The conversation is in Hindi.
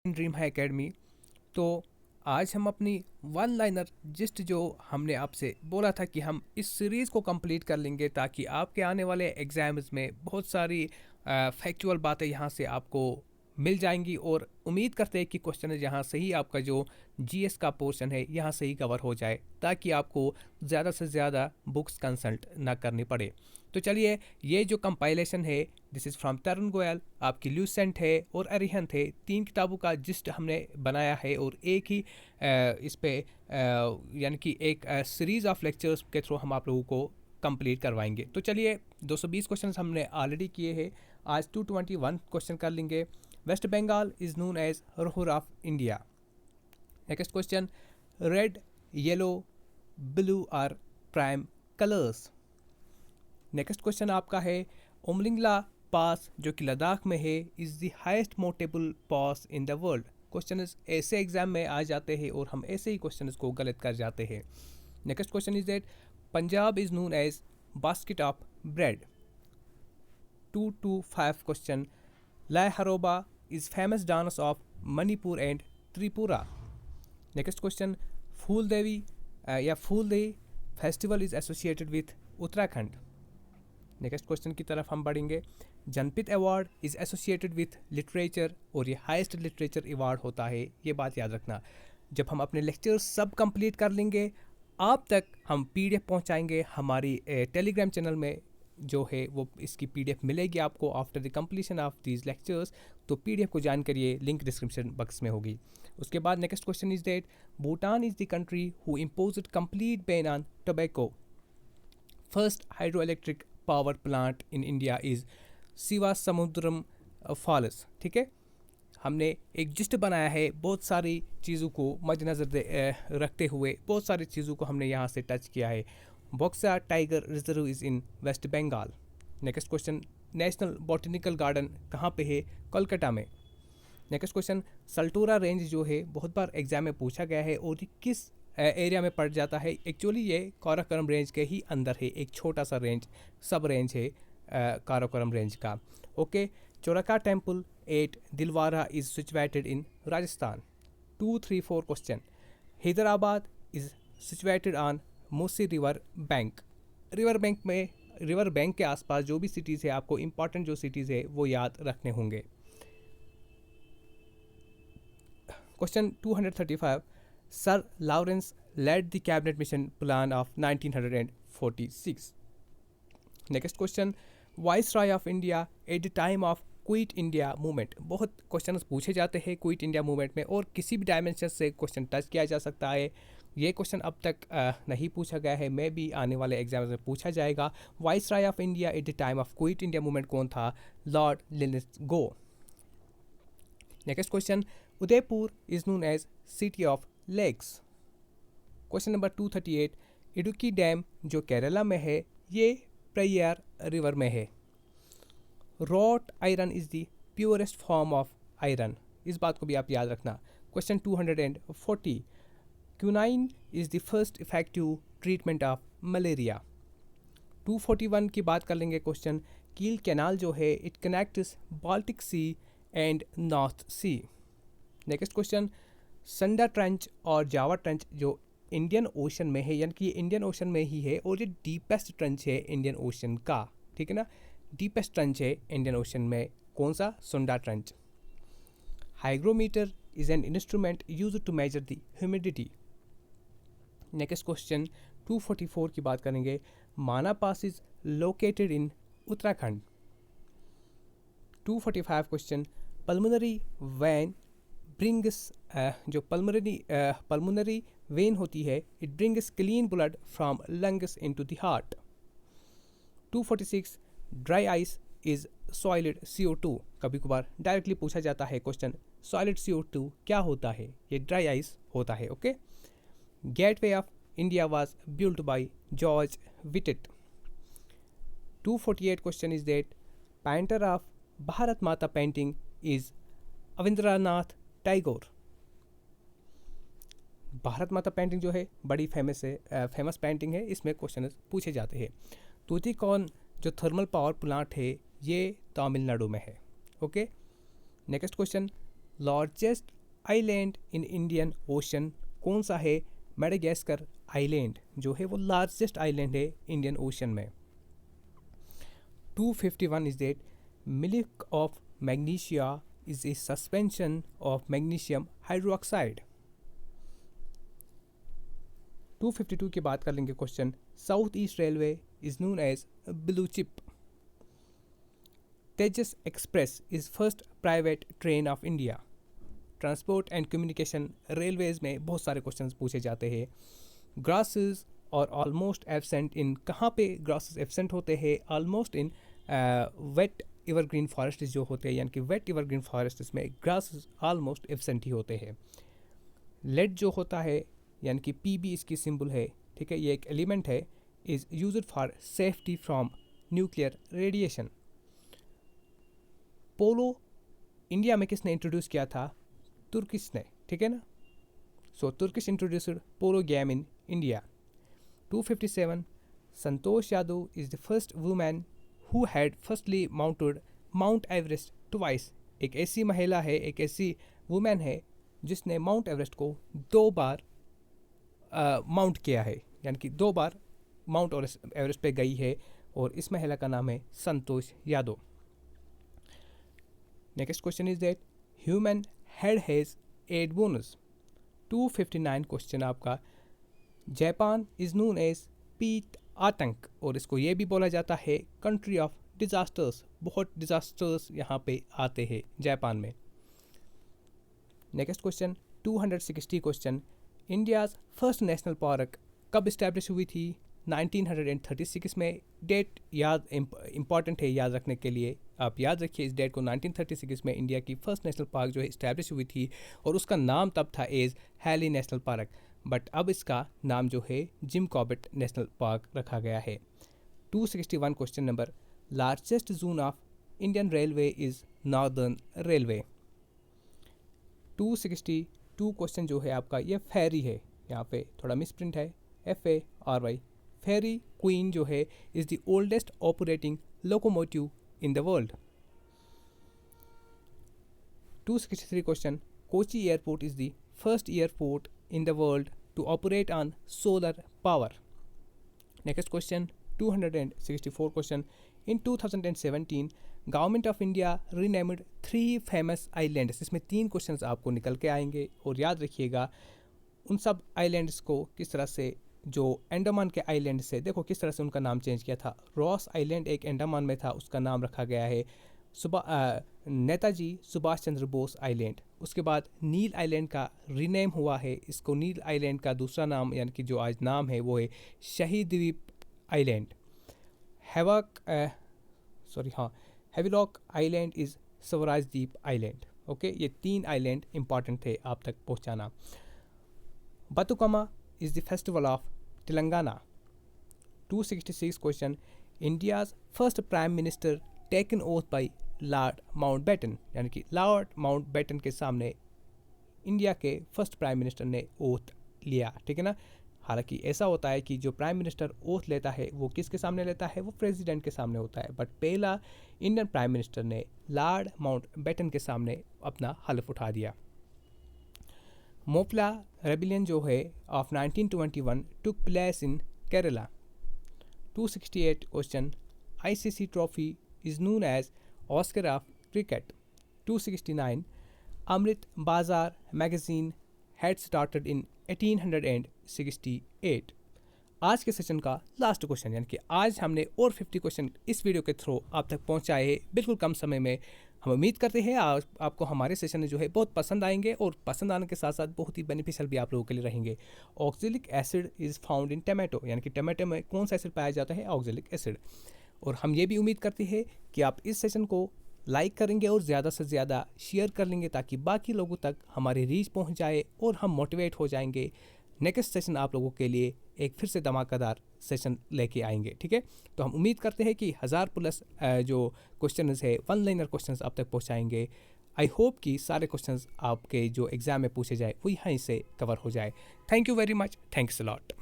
ड्रीम है एकेडमी। तो आज हम अपनी वन लाइनर जिस्ट जो हमने आपसे बोला था कि हम इस सीरीज़ को कंप्लीट कर लेंगे ताकि आपके आने वाले एग्ज़ाम्स में बहुत सारी फैक्चुअल बातें यहाँ से आपको मिल जाएंगी, और उम्मीद करते हैं कि क्वेश्चन यहाँ से ही आपका जो जीएस का पोर्शन है यहाँ से ही कवर हो जाए, ताकि आपको ज़्यादा से ज़्यादा बुक्स कंसल्ट ना करनी पड़े। तो चलिए, ये जो कंपाइलेशन है दिस इज़ फ्रॉम तरुण गोयल, आपकी ल्यूसेंट है और अरिहंत है, 3 किताबों का जिस्ट हमने बनाया है, और एक ही इस पे यानी कि एक सीरीज़ ऑफ लेक्चर्स के थ्रू हम आप लोगों को कंप्लीट करवाएंगे। तो चलिए, 220 क्वेश्चन हमने ऑलरेडी किए हैं, आज 221 क्वेश्चन कर लेंगे। West Bengal is known as Ruhr of India. Next question, red yellow blue are prime colours. Next question आपका है, उमलिंगला पास जो कि लद्दाख में है is the highest motorable pass in the world. Question ऐसे एग्जाम में आ जाते हैं और हम ऐसे ही क्वेश्चन को गलत कर जाते हैं। Next question is that Punjab is known as basket of bread. 225 question, Lai Haraoba is famous dance of Manipur and Tripura. Next question, Phool Devi या Phool Dei festival is associated with Uttarakhand. Next question की तरफ हम बढ़ेंगे, Jnanpith award is associated with literature, और ये हाईएस्ट लिटरेचर अवार्ड होता है, ये बात याद रखना। जब हम अपने लेक्चर सब कंप्लीट कर लेंगे, आप तक हम पीडीएफ पहुंचाएंगे हमारी टेलीग्राम चैनल में, जो है वो इसकी पीडीएफ मिलेगी आपको after the completion of these lectures. तो पीडीएफ को ज्वाइन करिए, लिंक डिस्क्रिप्शन बॉक्स में होगी। उसके बाद next question is that Bhutan is the country who imposed complete ban on tobacco. First hydro electric power plant in India is Shiva Samudram falls. ठीक है, हमने एक जिस्ट बनाया है, बहुत सारी चीज़ों को मद्देनज़र रखते हुए बहुत सारी चीज़ों को हमने यहाँ से टच किया है। Buxa tiger reserve is in West Bengal. Next question, national botanical garden कहाँ पे है? कोलकाता में। नेक्स्ट क्वेश्चन, सल्टोरा रेंज जो है बहुत बार एग्जाम में पूछा गया है, और ये किस एरिया में पड़ जाता है? एक्चुअली ये काराकोरम रेंज के ही अंदर है, एक छोटा सा रेंज, सब रेंज है काराकोरम रेंज का। ओके, चोरका temple at Dilwara is situated in Rajasthan. 234 question, Hyderabad is situated on Musi river bank. River bank के आसपास जो भी सिटीज़ है, आपको इंपॉर्टेंट जो सिटीज़ है वो याद रखने होंगे। Question 235, Sir Lawrence led the cabinet mission plan of 1946. Next question, Viceroy of India at the time of quit India movement. बहुत क्वेश्चन पूछे जाते हैं क्विट इंडिया मूवमेंट में, और किसी भी डायमेंशन से क्वेश्चन टच किया जा सकता है। ये क्वेश्चन अब तक नहीं पूछा गया है, मे भी आने वाले एग्जाम में पूछा जाएगा। Viceroy of India at the time of quit India movement कौन था? Lord Linlithgow. Next question, Udaipur is known as city of lakes. Question number 238, Idukki dam जो केरला में है ये प्रेयर रिवर में है। Wrought iron is the purest form of iron, इस बात को भी आप याद रखना। Question 240, quinine is the first effective treatment of malaria. 241 की बात कर लेंगे क्वेश्चन, कील कैनाल जो है it connects Baltic sea and north sea. Next question, Sunda trench और जावा ट्रेंच जो इंडियन ओशन में है, यानी कि ये इंडियन ओशन में ही है, और ये डीपेस्ट ट्रेंच है इंडियन ओशन का। ठीक है ना, डीपेस्ट ट्रेंच है इंडियन ओशन में, कौन सा? Sunda trench. Hygrometer is an instrument used to measure the humidity. Next question 244 की बात करेंगे, Mana pass is located in Uttarakhand. 245 question, pulmonary vein brings जो पल्मोनरी वेन होती है it brings clean blood from lungs into the heart. 246, dry ice is solid CO2। कभी कभार डायरेक्टली पूछा जाता है क्वेश्चन, सॉलिड CO2 क्या होता है? ये ड्राई आइस होता है। Okay, gateway of India was built by George Wittet. 248 question is that painter of Bharat माता पेंटिंग इज अविंद्रनाथ टैगोर। भारत माता पेंटिंग जो है बड़ी फेमस पेंटिंग है, इसमें क्वेश्चन पूछे जाते हैं। तूतीकोन जो थर्मल पावर प्लांट है ये तमिलनाडु में है। Okay, next question, largest island in Indian Ocean कौन सा है? मेडागास्कर आइलैंड जो है वो लार्जेस्ट आइलैंड है इंडियन ओशन में। 251 is that milk of magnesia is a suspension of magnesium hydroxide. 252 की बात कर लेंगे question, south east railway is known as blue chip. Tejas express is first private train of India. Transport and communication railways में बहुत सारे क्वेश्चंस पूछे जाते हैं। ग्रासेस और ऑलमोस्ट एब्सेंट इन, कहाँ पे ग्रासेस एब्सेंट होते हैं? Almost in wet evergreen forest जो होते हैं, यानी कि वेट एवरग्रीन फॉरेस्ट में ग्रासेस ऑलमोस्ट एब्सेंट ही होते हैं। लेड जो होता है यानी कि पीबी इसकी सिंबल है, ठीक है, ये एक एलिमेंट है, is used for safety from nuclear radiation. Polo India में किसने इंट्रोड्यूस किया था? तुर्किश ने, ठीक है ना। So Turkish introduced polo game in India. 257 Santosh Yadav is the first women who had firstly mounted mount Everest twice. एक ऐसी महिला है, एक ऐसी वुमेन है जिसने माउंट एवरेस्ट को 2 बार माउंट किया है, यानी कि 2 बार माउंट एवरेस्ट पे गई है, और इस महिला का नाम है Santosh Yadav. Next question is that human head has 8 bones. 259 question आपका, जापान इज नोन एज पीट आतंक, और इसको ये भी बोला जाता है कंट्री ऑफ डिजास्टर्स। बहुत डिजास्टर्स यहाँ पे आते हैं जापान में। Next question 260 question, India's first national park कब इस्टेब्लिश हुई थी? 1936 में। डेट याद इम्पॉर्टेंट है याद रखने के लिए, आप याद रखिए इस डेट को। 1936 में इंडिया की फर्स्ट नेशनल पार्क जो है इस्टेब्लिश हुई थी, और उसका नाम तब था as Hailey national park, but अब इसका नाम जो है जिम कॉर्बेट नेशनल पार्क रखा गया है। 261 question number, largest zone of Indian railway is northern railway. 262 question जो है आपका ये फेरी है, यहाँ पे थोड़ा मिसप्रिंट है, FARY। फेरी क्वीन जो है is the oldest operating locomotive in the world. 263 question, Kochi airport is the first airport in the world to operate on solar power. Next question 264 question, in 2017 government of India renamed 3 famous islands. इसमें 3 क्वेश्चंस आपको निकल के आएंगे, और याद रखिएगा उन सब आइलैंड्स को किस तरह से, जो अंडमान के आइलैंड से, देखो किस तरह से उनका नाम चेंज किया था। रॉस आइलैंड एक अंडमान में था, उसका नाम रखा गया है नेताजी सुभाष चंद्र बोस आइलैंड। उसके बाद नील आइलैंड का रीनेम हुआ है, इसको नील आइलैंड का दूसरा नाम यानी कि जो आज नाम है वो है शहीद द्वीप आइलैंड। हेविलॉक आइलैंड इज़ स्वराज द्वीप आइलैंड। ओके, ये 3 आइलैंड इंपॉर्टेंट थे आप तक पहुंचाना। Bathukamma is the festival of Telangana. 266 question, India's first prime minister taken oath by lord Mountbatten, यानी कि लॉर्ड माउंटबेटन के सामने इंडिया के फर्स्ट प्राइम मिनिस्टर ने ओथ लिया, ठीक है ना। हालांकि ऐसा होता है कि जो प्राइम मिनिस्टर ओथ लेता है वो किसके सामने लेता है? वो प्रेसिडेंट के सामने होता है, बट पहला इंडियन प्राइम मिनिस्टर ने लॉर्ड माउंटबेटन के सामने अपना हल्फ उठा दिया। मोपला रेबिलियन जो है of 1921 took place in Kerala. 268 question, ICC trophy is known as Oscar of Cricket. 269 Amrit Bazar magazine had started in 1868. आज के सेशन का लास्ट क्वेश्चन, यानी कि आज हमने और 50 क्वेश्चन इस वीडियो के थ्रू आप तक पहुंचाए बिल्कुल कम समय में। हम उम्मीद करते हैं आपको हमारे सेशन जो है बहुत पसंद आएंगे, और पसंद आने के साथ साथ बहुत ही बेनिफिशियल भी आप लोगों के लिए रहेंगे। Oxalic acid is found in tomato, यानी कि टमाटो में कौन सा एसिड पाया जाता है? Oxalic acid. और हम ये भी उम्मीद करते हैं कि आप इस सेशन को लाइक करेंगे और ज़्यादा से ज़्यादा शेयर कर लेंगे, ताकि बाकी लोगों तक हमारी रीच पहुंच जाए और हम मोटिवेट हो जाएंगे। नेक्स्ट सेशन आप लोगों के लिए एक फिर से धमाकेदार सेशन लेके आएंगे, ठीक है। तो हम उम्मीद करते हैं कि 1000+ जो क्वेश्चन है 1 लाइनर क्वेश्चन आप तक पहुँचाएंगे। आई होप कि सारे क्वेश्चन आपके जो एग्ज़ाम में पूछे जाए वो यहाँ से कवर हो जाए। Thank you very much, thanks a lot.